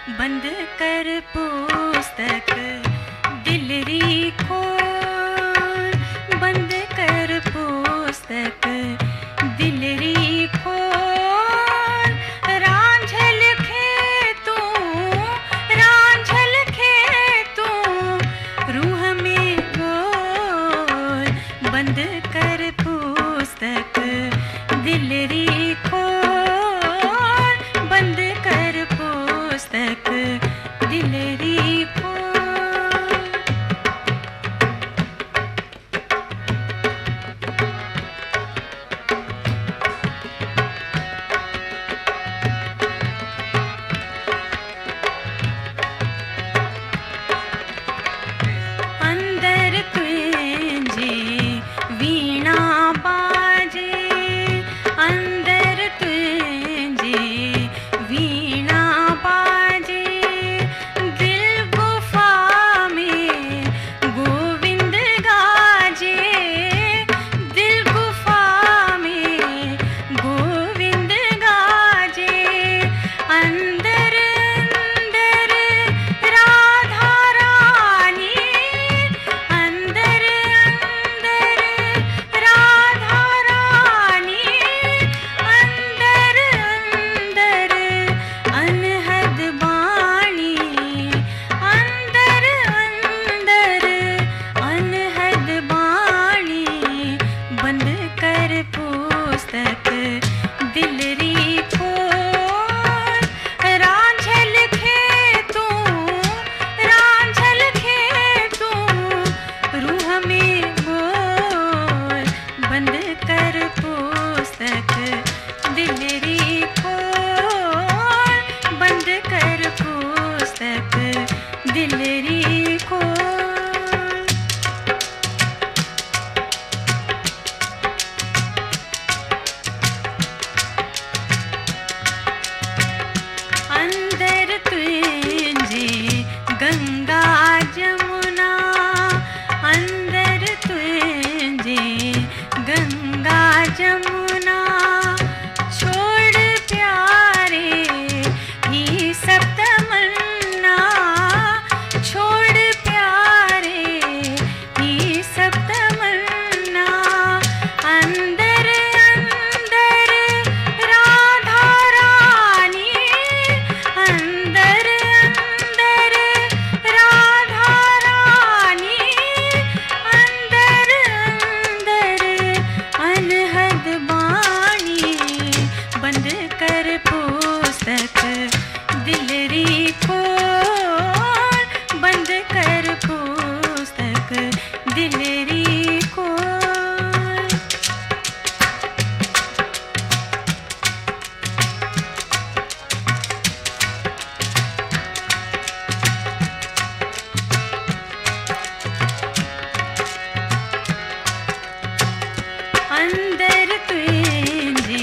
बंद कर पुस्तक दिलरी खोल, बंद कर पुस्तक दिलरी खोल। रांझल खे तू, रांझल खे तू रूह में बोल, बंद कर पुस्तक दिलरी खोल, बंद कर पुस्तक दिलरी खोल। अंदर तुझे वीणा बाजे, अंदर तुझे वीणा बाजे। दिल गुफा में गोविंद गाजे, दिल गुफा में गोविंद गाजे। अंदर अंदर राधा रानी, अंदर अंदर राधा रानी। अंदर अंदर अनहद बाणी, अंदर अंदर अनहद बाणी। बंद कर पुस्तक दिलरी खोल, रांझल खे तू, रांझल खे तू रूह में बोल। बंद कर पुस्तक दिलरी खोल, बंद कर पुस्तक दिलरी खोल। अंदर तुझे गंगा जमुना, अंदर तुझे गंगा जमुना। छोड़ प्यारे ही सब तमन्ना, छोड़ प्यारे ही सब तमन्ना। अंदर अंदर राधा रानी, अंदर अंदर राधा रानी। अंदर अंदर अनहद बाणी। बंद कर पुस्तक दिलरी खोल, बंद कर पुस्तक दिलरी खोल। अंदर तुझे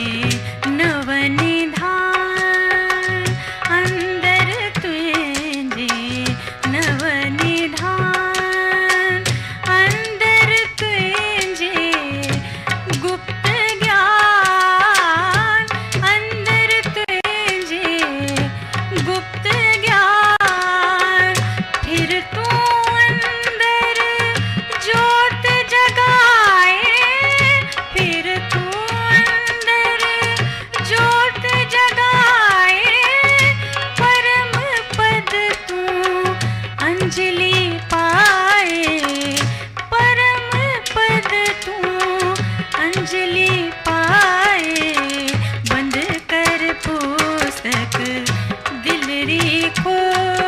नवनिधान, अंदर तुझे नवनिधान। अंदर तुझे गुप्त ज्ञान, अंदर तुझे गुप्त ज्ञान। फिर तू अंदर ज्योत जगाए, फिर तू अंदर ज्योत जगाए। परम पद तू अंजलि पाए, परम पद तू अंजलि पाए। बंद कर पुस्तक दिलरी खोल,